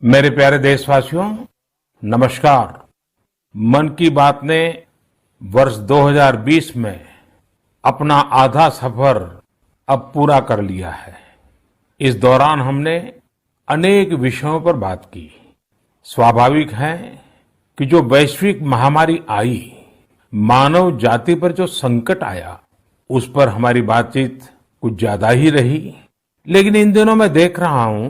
मेरे प्यारे देशवासियों, नमस्कार। मन की बात ने वर्ष 2020 में अपना आधा सफर अब पूरा कर लिया है। इस दौरान हमने अनेक विषयों पर बात की। स्वाभाविक है कि जो वैश्विक महामारी आई, मानव जाति पर जो संकट आया, उस पर हमारी बातचीत कुछ ज्यादा ही रही। लेकिन इन दिनों मैं देख रहा हूं,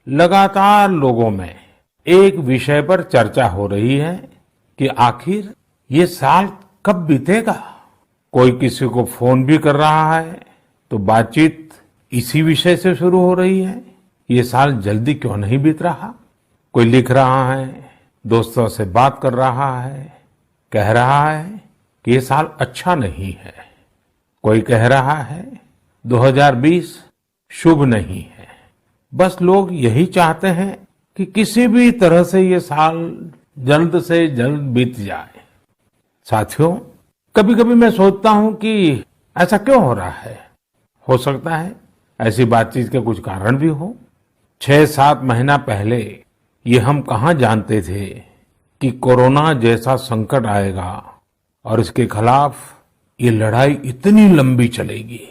लगातार लोगों में एक विषय पर चर्चा हो रही है कि आखिर ये साल कब बीतेगा। कोई किसी को फोन भी कर रहा है तो बातचीत इसी विषय से शुरू हो रही है। ये साल जल्दी क्यों नहीं बीत रहा। कोई लिख रहा है, दोस्तों से बात कर रहा है, कह रहा है कि ये साल अच्छा नहीं है। कोई कह रहा है 2020 शुभ नहीं है। बस लोग यही चाहते हैं कि किसी भी तरह से ये साल जल्द से जल्द बीत जाए। साथियों, कभी कभी मैं सोचता हूं कि ऐसा क्यों हो रहा है। हो सकता है ऐसी बातचीत के कुछ कारण भी हो। 6-7 महीना पहले ये हम कहां जानते थे कि कोरोना जैसा संकट आएगा और इसके खिलाफ ये लड़ाई इतनी लंबी चलेगी।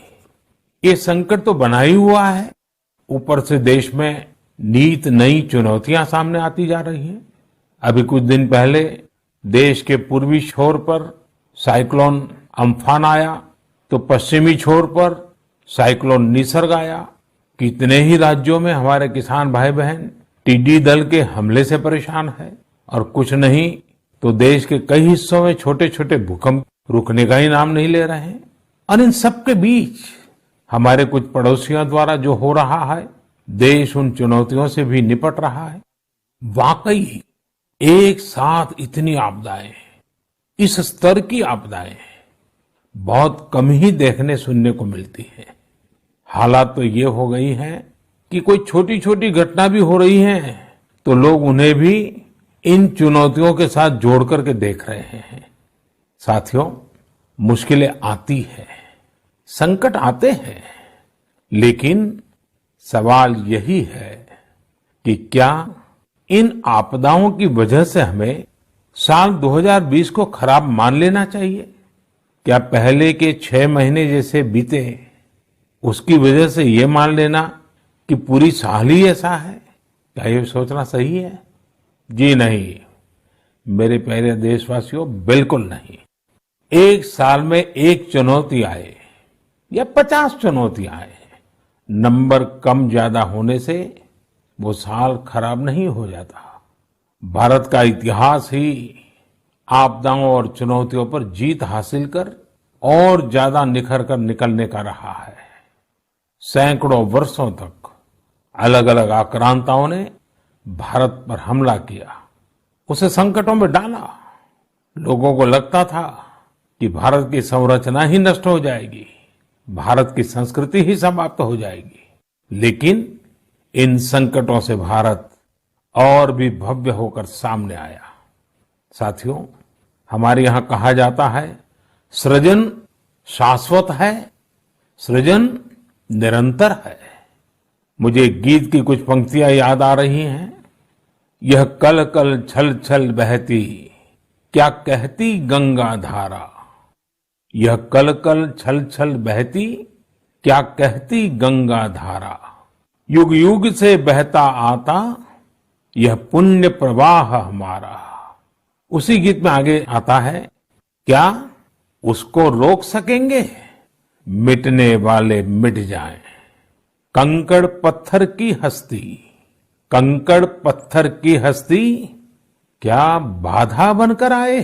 ये संकट तो बना ही हुआ है, ऊपर से देश में नित नई चुनौतियां सामने आती जा रही हैं। अभी कुछ दिन पहले देश के पूर्वी छोर पर साइक्लोन अम्फान आया, तो पश्चिमी छोर पर साइक्लोन निसर्ग आया। कितने ही राज्यों में हमारे किसान भाई बहन टिड्डी दल के हमले से परेशान है, और कुछ नहीं तो देश के कई हिस्सों में छोटे छोटे भूकंप रुकने का ही नाम नहीं ले रहे हैं। और इन सबके बीच हमारे कुछ पड़ोसियों द्वारा जो हो रहा है, देश उन चुनौतियों से भी निपट रहा है। वाकई एक साथ इतनी आपदाएं, इस स्तर की आपदाएं बहुत कम ही देखने सुनने को मिलती है। हालात तो ये हो गई हैं कि कोई छोटी छोटी घटना भी हो रही है तो लोग उन्हें भी इन चुनौतियों के साथ जोड़ करके देख रहे हैं। साथियों, मुश्किलें आती हैं, संकट आते हैं, लेकिन सवाल यही है कि क्या इन आपदाओं की वजह से हमें साल 2020 को खराब मान लेना चाहिए। क्या पहले के 6 महीने जैसे बीते उसकी वजह से ये मान लेना कि पूरी साल ही ऐसा है, क्या ये सोचना सही है? जी नहीं, मेरे प्यारे देशवासियों, बिल्कुल नहीं। एक साल में एक चुनौती आए या 50 चुनौतियां आए, नंबर कम ज्यादा होने से वो साल खराब नहीं हो जाता। भारत का इतिहास ही आपदाओं और चुनौतियों पर जीत हासिल कर और ज्यादा निखर कर निकलने का रहा है। सैकड़ों वर्षों तक अलग अलग आक्रांताओं ने भारत पर हमला किया, उसे संकटों में डाला। लोगों को लगता था कि भारत की संरचना ही नष्ट हो जाएगी, भारत की संस्कृति ही समाप्त हो जाएगी। लेकिन इन संकटों से भारत और भी भव्य होकर सामने आया। साथियों, हमारे यहां कहा जाता है, सृजन शाश्वत है, सृजन निरंतर है। मुझे गीत की कुछ पंक्तियां याद आ रही हैं। यह कल कल छल छल बहती, क्या कहती गंगा धारा। यह कल कल छल छल बहती, क्या कहती गंगा धारा। युग युग से बहता आता, यह पुण्य प्रवाह हमारा। उसी गीत में आगे आता है, क्या उसको रोक सकेंगे, मिटने वाले मिट जाएं। कंकड़ पत्थर की हस्ती, कंकड़ पत्थर की हस्ती, क्या बाधा बनकर आए।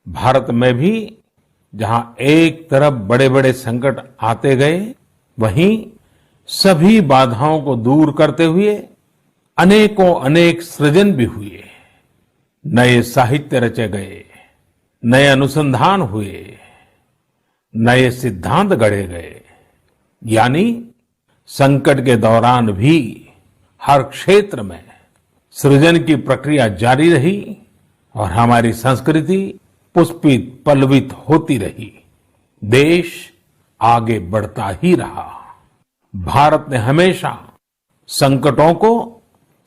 भारत में भी जहां एक तरफ बड़े बड़े संकट आते गए, वहीं सभी बाधाओं को दूर करते हुए अनेकों अनेक सृजन भी हुए। नए साहित्य रचे गए, नए अनुसंधान हुए, नए सिद्धांत गढ़े गए। यानी संकट के दौरान भी हर क्षेत्र में सृजन की प्रक्रिया जारी रही और हमारी संस्कृति पुष्पित पल्लवित होती रही। देश आगे बढ़ता ही रहा। भारत ने हमेशा संकटों को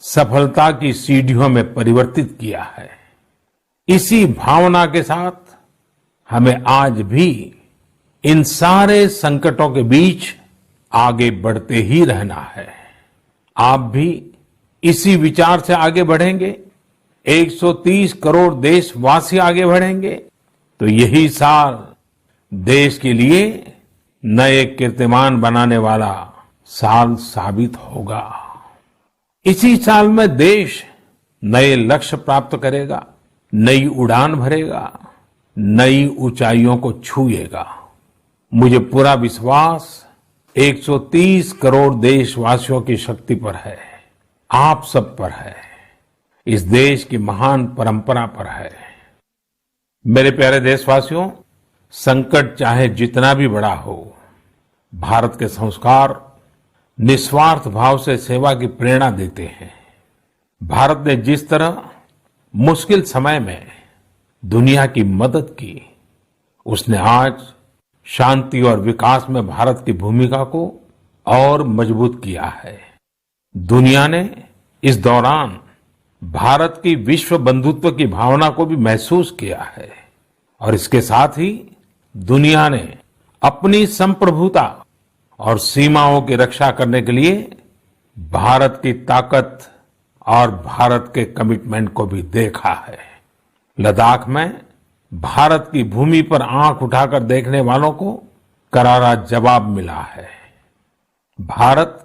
सफलता की सीढ़ियों में परिवर्तित किया है। इसी भावना के साथ हमें आज भी इन सारे संकटों के बीच आगे बढ़ते ही रहना है। आप भी इसी विचार से आगे बढ़ेंगे, 130 करोड़ देशवासी आगे बढ़ेंगे, तो यही साल देश के लिए नए कीर्तिमान बनाने वाला साल साबित होगा। इसी साल में देश नए लक्ष्य प्राप्त करेगा, नई उड़ान भरेगा, नई ऊंचाइयों को छुएगा। मुझे पूरा विश्वास 130 करोड़ देशवासियों की शक्ति पर है, आप सब पर है, इस देश की महान परंपरा पर है। मेरे प्यारे देशवासियों, संकट चाहे जितना भी बड़ा हो, भारत के संस्कार निस्वार्थ भाव से सेवा की प्रेरणा देते हैं। भारत ने जिस तरह मुश्किल समय में दुनिया की मदद की, उसने आज शांति और विकास में भारत की भूमिका को और मजबूत किया है। दुनिया ने इस दौरान भारत की विश्व बंधुत्व की भावना को भी महसूस किया है और इसके साथ ही दुनिया ने अपनी संप्रभुता और सीमाओं की रक्षा करने के लिए भारत की ताकत और भारत के कमिटमेंट को भी देखा है। लद्दाख में भारत की भूमि पर आंख उठाकर देखने वालों को करारा जवाब मिला है। भारत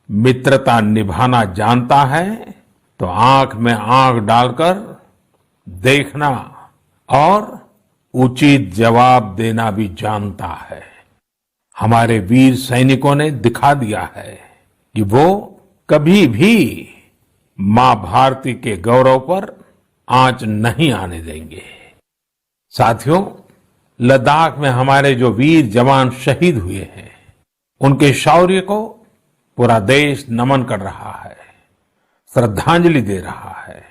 मित्रता निभाना जानता है तो आंख में आंख डालकर देखना और उचित जवाब देना भी जानता है। हमारे वीर सैनिकों ने दिखा दिया है कि वो कभी भी मां भारती के गौरव पर आंच नहीं आने देंगे। साथियों, लद्दाख में हमारे जो वीर जवान शहीद हुए हैं, उनके शौर्य को पूरा देश नमन कर रहा है, श्रद्धांजलि दे रहा है।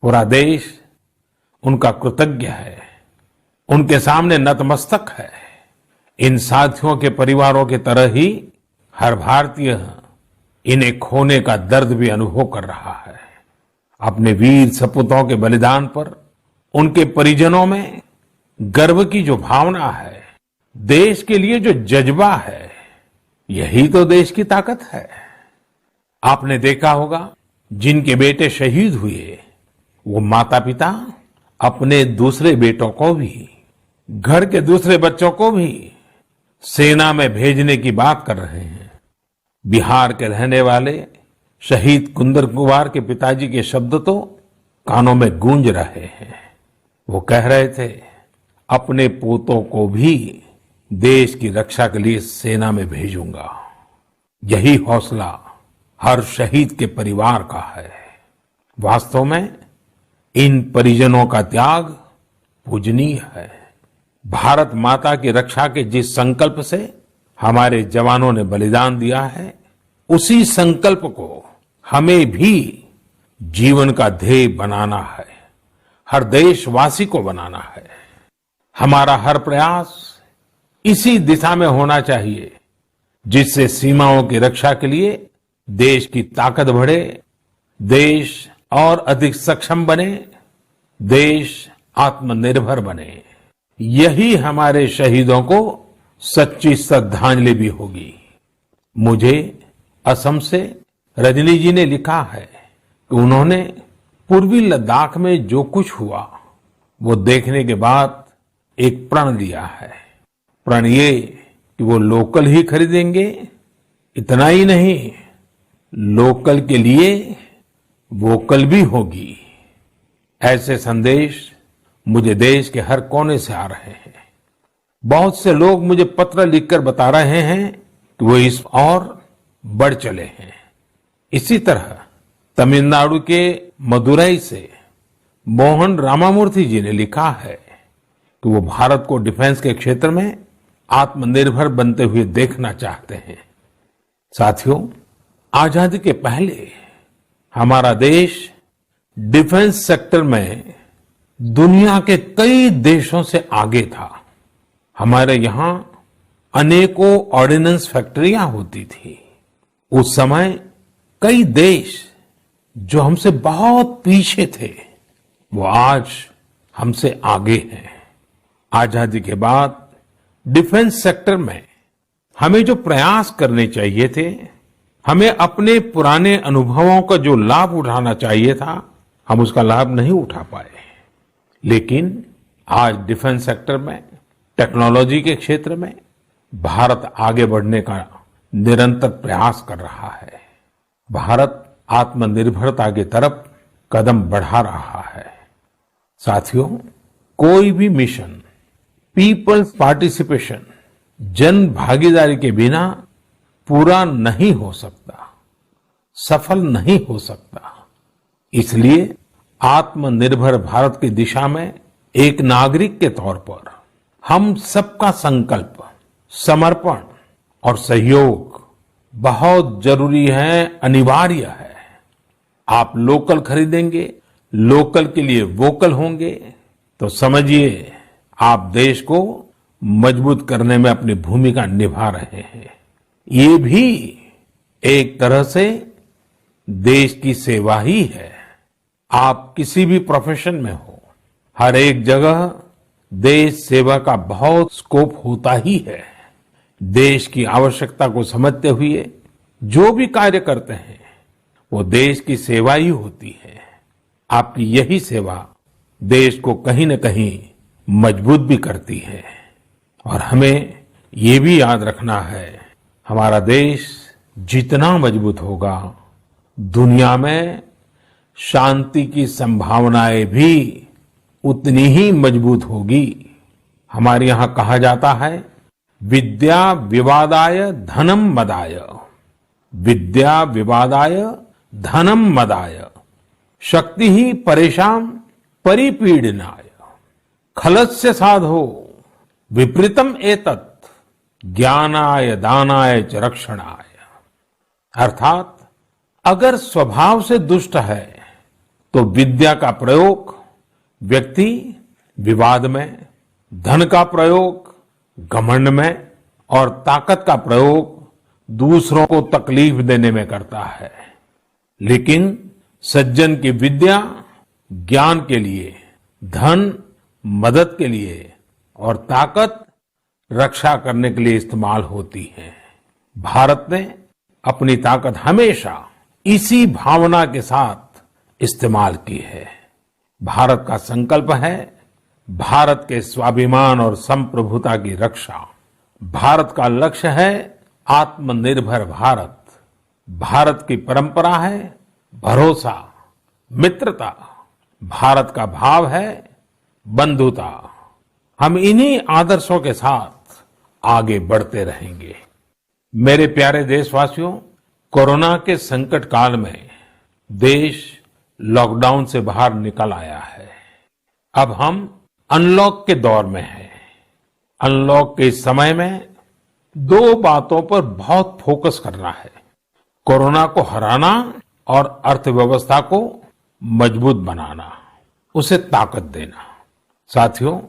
पूरा देश उनका कृतज्ञ है, उनके सामने नतमस्तक है। इन साथियों के परिवारों की तरह ही हर भारतीय इन्हें खोने का दर्द भी अनुभव कर रहा है। अपने वीर सपूतों के बलिदान पर उनके परिजनों में गर्व की जो भावना है, देश के लिए जो जज्बा है, यही तो देश की ताकत है। आपने देखा होगा, जिनके बेटे शहीद हुए, वो माता पिता अपने दूसरे बेटों को भी, घर के दूसरे बच्चों को भी सेना में भेजने की बात कर रहे हैं। बिहार के रहने वाले शहीद कुंदन कुमार के पिताजी के शब्द तो कानों में गूंज रहे हैं। वो कह रहे थे, अपने पोतों को भी देश की रक्षा के लिए सेना में भेजूंगा। यही हौसला हर शहीद के परिवार का है। वास्तव में इन परिजनों का त्याग पूजनीय है। भारत माता की रक्षा के जिस संकल्प से हमारे जवानों ने बलिदान दिया है, उसी संकल्प को हमें भी जीवन का ध्येय बनाना है, हर देशवासी को बनाना है। हमारा हर प्रयास इसी दिशा में होना चाहिए, जिससे सीमाओं की रक्षा के लिए देश की ताकत बढ़े, देश और अधिक सक्षम बने, देश आत्मनिर्भर बने। यही हमारे शहीदों को सच्ची श्रद्धांजलि भी होगी। मुझे असम से रजनी जी ने लिखा है कि उन्होंने पूर्वी लद्दाख में जो कुछ हुआ, वो देखने के बाद एक प्रण लिया है। प्रण ये कि वो लोकल ही खरीदेंगे, इतना ही नहीं, लोकल के लिए वोकल भी होगी। ऐसे संदेश मुझे देश के हर कोने से आ रहे हैं। बहुत से लोग मुझे पत्र लिखकर बता रहे हैं कि वो इस और बढ़ चले हैं। इसी तरह तमिलनाडु के मदुरई से मोहन रामामूर्ति जी ने लिखा है कि वो भारत को डिफेंस के क्षेत्र में आत्मनिर्भर बनते हुए देखना चाहते हैं। साथियों, आजादी के पहले हमारा देश डिफेंस सेक्टर में दुनिया के कई देशों से आगे था। हमारे यहाँ अनेकों ऑर्डिनेंस फैक्ट्रियां होती थी। उस समय कई देश जो हमसे बहुत पीछे थे वो आज हमसे आगे हैं। आजादी के बाद डिफेंस सेक्टर में हमें जो प्रयास करने चाहिए थे, हमें अपने पुराने अनुभवों का जो लाभ उठाना चाहिए था, हम उसका लाभ नहीं उठा पाए। लेकिन आज डिफेंस सेक्टर में, टेक्नोलॉजी के क्षेत्र में भारत आगे बढ़ने का निरंतर प्रयास कर रहा है। भारत आत्मनिर्भरता की तरफ कदम बढ़ा रहा है। साथियों, कोई भी मिशन पीपल्स पार्टिसिपेशन, जन भागीदारी के बिना पूरा नहीं हो सकता, सफल नहीं हो सकता। इसलिए आत्मनिर्भर भारत की दिशा में एक नागरिक के तौर पर हम सबका संकल्प, समर्पण और सहयोग बहुत जरूरी है, अनिवार्य है। आप लोकल खरीदेंगे, लोकल के लिए वोकल होंगे तो समझिए आप देश को मजबूत करने में अपनी भूमिका निभा रहे हैं। ये भी एक तरह से देश की सेवा ही है। आप किसी भी प्रोफेशन में हो, हर एक जगह देश सेवा का बहुत स्कोप होता ही है। देश की आवश्यकता को समझते हुए जो भी कार्य करते हैं वो देश की सेवा ही होती है। आपकी यही सेवा देश को कहीं न कहीं मजबूत भी करती है। और हमें ये भी याद रखना है, हमारा देश जितना मजबूत होगा, दुनिया में शांति की संभावनाएं भी उतनी ही मजबूत होगी। हमारे यहां कहा जाता है, विद्या विवादाय धनम मदाय, विद्या विवादाय धनम मदाय, शक्ति ही परेशान परिपीडनाय, खलस्य साधो विपरीतम एतत्, ज्ञानाय दानाय च रक्षणाय। अर्थात अगर स्वभाव से दुष्ट है तो विद्या का प्रयोग व्यक्ति विवाद में, धन का प्रयोग घमंड में और ताकत का प्रयोग दूसरों को तकलीफ देने में करता है। लेकिन सज्जन की विद्या ज्ञान के लिए, धन मदद के लिए और ताकत रक्षा करने के लिए इस्तेमाल होती है। भारत ने अपनी ताकत हमेशा इसी भावना के साथ इस्तेमाल की है। भारत का संकल्प है भारत के स्वाभिमान और संप्रभुता की रक्षा। भारत का लक्ष्य है आत्मनिर्भर भारत। भारत की परंपरा है भरोसा, मित्रता। भारत का भाव है बंधुता। हम इन्हीं आदर्शों के साथ आगे बढ़ते रहेंगे। मेरे प्यारे देशवासियों, कोरोना के संकट काल में देश लॉकडाउन से बाहर निकल आया है। अब हम अनलॉक के दौर में हैं। अनलॉक के इस समय में दो बातों पर बहुत फोकस करना है, कोरोना को हराना और अर्थव्यवस्था को मजबूत बनाना, उसे ताकत देना। साथियों,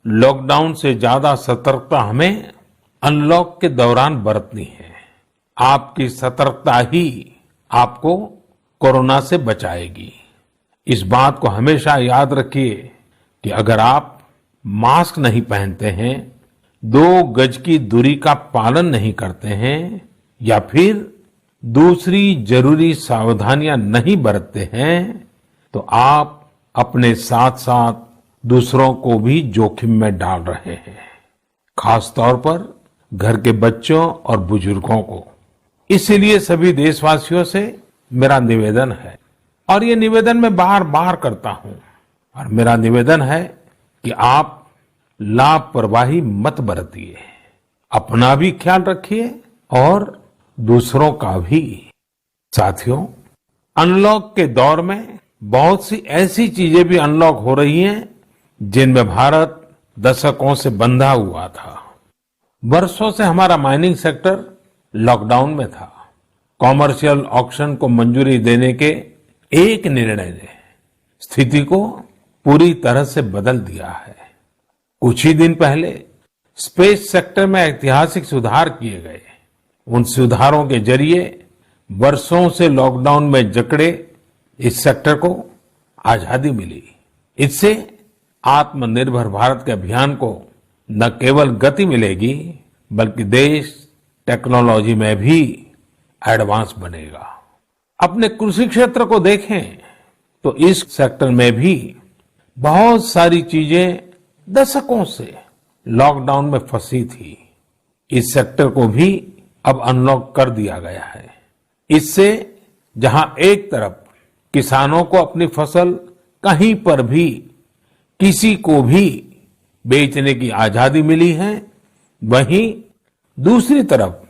लॉकडाउन से ज्यादा सतर्कता हमें अनलॉक के दौरान बरतनी है। आपकी सतर्कता ही आपको कोरोना से बचाएगी। इस बात को हमेशा याद रखिए कि अगर आप मास्क नहीं पहनते हैं, 2 गज की दूरी का पालन नहीं करते हैं या फिर दूसरी जरूरी सावधानियां नहीं बरतते हैं तो आप अपने साथ साथ दूसरों को भी जोखिम में डाल रहे हैं, खास तौर पर घर के बच्चों और बुजुर्गों को। इसीलिए सभी देशवासियों से मेरा निवेदन है, और ये निवेदन मैं बार बार करता हूं, और मेरा निवेदन है कि आप लापरवाही मत बरतिए, अपना भी ख्याल रखिए और दूसरों का भी। साथियों, अनलॉक के दौर में बहुत सी ऐसी चीजें भी अनलॉक हो रही हैं जिनमें भारत दशकों से बंधा हुआ था। वर्षों से हमारा माइनिंग सेक्टर लॉकडाउन में था। कॉमर्शियल ऑक्शन को मंजूरी देने के एक निर्णय ने स्थिति को पूरी तरह से बदल दिया है। कुछ ही दिन पहले स्पेस सेक्टर में ऐतिहासिक सुधार किए गए। उन सुधारों के जरिए वर्षों से लॉकडाउन में जकड़े इस सेक्टर को आजादी मिली। इससे आत्मनिर्भर भारत के अभियान को न केवल गति मिलेगी बल्कि देश टेक्नोलॉजी में भी एडवांस बनेगा। अपने कृषि क्षेत्र को देखें तो इस सेक्टर में भी बहुत सारी चीजें दशकों से लॉकडाउन में फंसी थी। इस सेक्टर को भी अब अनलॉक कर दिया गया है। इससे जहां एक तरफ किसानों को अपनी फसल कहीं पर भी किसी को भी बेचने की आजादी मिली है, वहीं दूसरी तरफ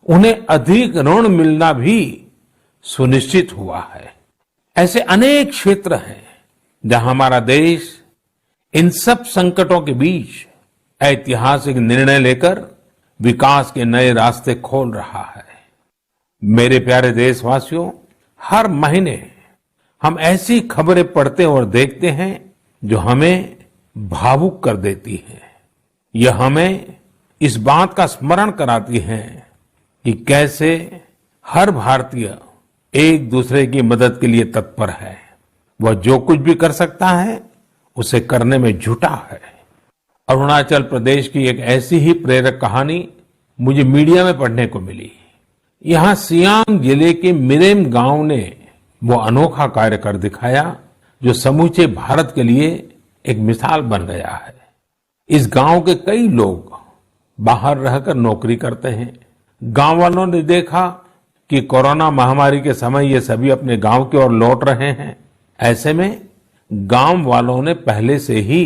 उन्हें अधिक ऋण मिलना भी सुनिश्चित हुआ है। ऐसे अनेक क्षेत्र हैं जहां हमारा देश इन सब संकटों के बीच ऐतिहासिक निर्णय लेकर विकास के नए रास्ते खोल रहा है। मेरे प्यारे देशवासियों, हर महीने हम ऐसी खबरें पढ़ते और देखते हैं जो हमें भावुक कर देती है। यह हमें इस बात का स्मरण कराती है कि कैसे हर भारतीय एक दूसरे की मदद के लिए तत्पर है। वह जो कुछ भी कर सकता है उसे करने में जुटा है। अरुणाचल प्रदेश की एक ऐसी ही प्रेरक कहानी मुझे मीडिया में पढ़ने को मिली। यहां सियांग जिले के मिरेम गांव ने वो अनोखा कार्य कर दिखाया जो समूचे भारत के लिए एक मिसाल बन गया है। इस गांव के कई लोग बाहर रहकर नौकरी करते हैं। गांव वालों ने देखा कि कोरोना महामारी के समय ये सभी अपने गांव की ओर लौट रहे हैं। ऐसे में गांव वालों ने पहले से ही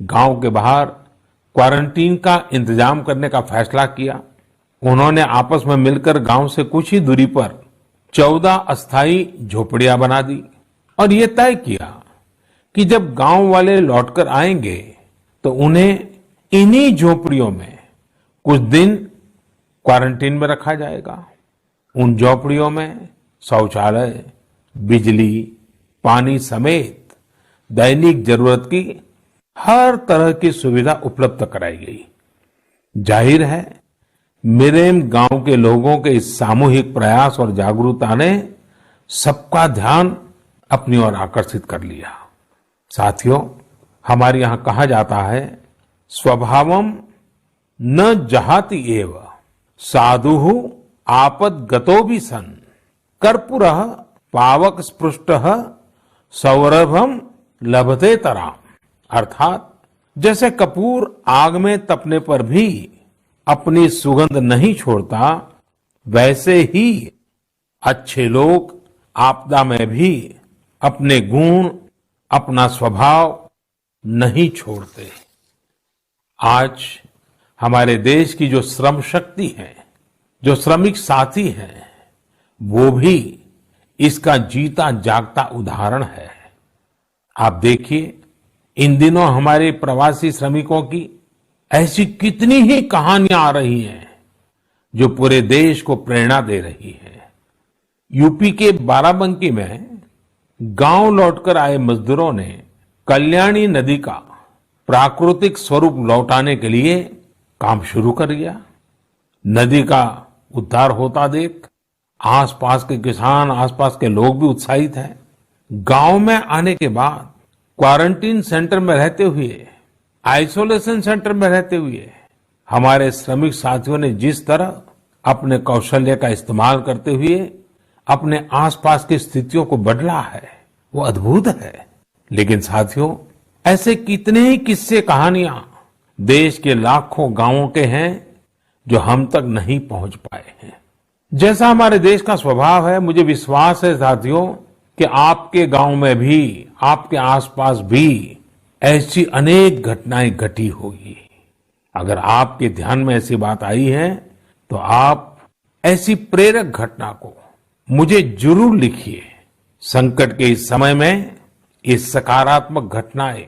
गांव के बाहर क्वारंटीन का इंतजाम करने का फैसला किया। उन्होंने आपस में मिलकर गांव से कुछ ही दूरी पर 14 अस्थायी झोपड़ियां बना दी और ये तय किया कि जब गांव वाले लौटकर आएंगे तो उन्हें इन्हीं झोपड़ियों में कुछ दिन क्वारंटीन में रखा जाएगा। उन झोपड़ियों में शौचालय, बिजली, पानी समेत दैनिक जरूरत की हर तरह की सुविधा उपलब्ध कराई गई। जाहिर है मिरेम गांव के लोगों के इस सामूहिक प्रयास और जागरूकता ने सबका ध्यान अपनी ओर आकर्षित कर लिया। साथियों, हमारे यहां कहा जाता है, स्वभावम न जहाति एव साधु आपद गतो भी सन कर्पूरः पावक स्पृष्टः सौरभम लभते तराम। अर्थात जैसे कपूर आग में तपने पर भी अपनी सुगंध नहीं छोड़ता, वैसे ही अच्छे लोग आपदा में भी अपने गुण, अपना स्वभाव नहीं छोड़ते। आज हमारे देश की जो श्रम शक्ति है, जो श्रमिक साथी हैं, वो भी इसका जीता जागता उदाहरण है। आप देखिए, इन दिनों हमारे प्रवासी श्रमिकों की ऐसी कितनी ही कहानियां आ रही हैं जो पूरे देश को प्रेरणा दे रही है। यूपी के बाराबंकी में गांव लौटकर आए मजदूरों ने कल्याणी नदी का प्राकृतिक स्वरूप लौटाने के लिए काम शुरू कर दिया। नदी का उद्धार होता देख आसपास के किसान, आसपास के लोग भी उत्साहित हैं। गांव में आने के बाद क्वारंटीन सेंटर में रहते हुए, आइसोलेशन सेंटर में रहते हुए हमारे श्रमिक साथियों ने जिस तरह अपने कौशल्य का इस्तेमाल करते हुए अपने आसपास की स्थितियों को बदला है, वो अद्भुत है। लेकिन साथियों, ऐसे कितने ही किस्से, कहानियां देश के लाखों गांवों के हैं जो हम तक नहीं पहुंच पाए हैं। जैसा हमारे देश का स्वभाव है, मुझे विश्वास है साथियों कि आपके गांव में भी, आपके आसपास भी ऐसी अनेक घटनाएं घटी होगी। अगर आपके ध्यान में ऐसी बात आई है तो आप ऐसी प्रेरक घटना को मुझे जरूर लिखिए। संकट के इस समय में ये सकारात्मक घटनाएं,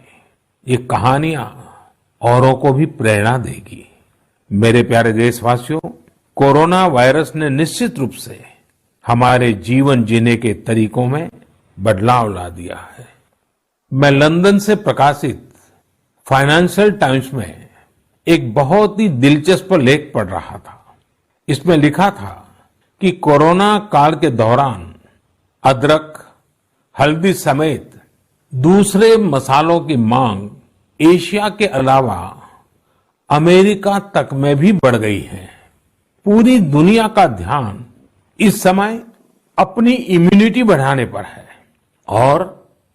ये कहानियां औरों को भी प्रेरणा देगी। मेरे प्यारे देशवासियों, कोरोना वायरस ने निश्चित रूप से हमारे जीवन जीने के तरीकों में बदलाव ला दिया है। मैं लंदन से प्रकाशित फाइनेंशियल टाइम्स में एक बहुत ही दिलचस्प लेख पढ़ रहा था। इसमें लिखा था कि कोरोना काल के दौरान अदरक, हल्दी समेत दूसरे मसालों की मांग एशिया के अलावा अमेरिका तक में भी बढ़ गई है। पूरी दुनिया का ध्यान इस समय अपनी इम्यूनिटी बढ़ाने पर है और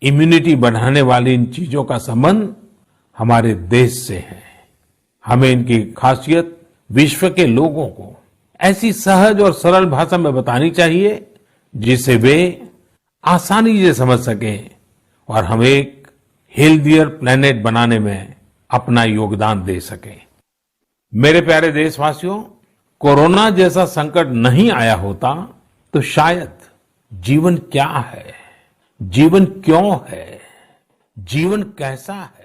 इम्यूनिटी बढ़ाने वाली इन चीजों का संबंध हमारे देश से है। हमें इनकी खासियत विश्व के लोगों को ऐसी सहज और सरल भाषा में बतानी चाहिए जिसे वे आसानी से समझ सकें और हम एक हेल्थियर प्लेनेट बनाने में अपना योगदान दे सकें। मेरे प्यारे देशवासियों, कोरोना जैसा संकट नहीं आया होता तो शायद जीवन क्या है, जीवन क्यों है, जीवन कैसा है,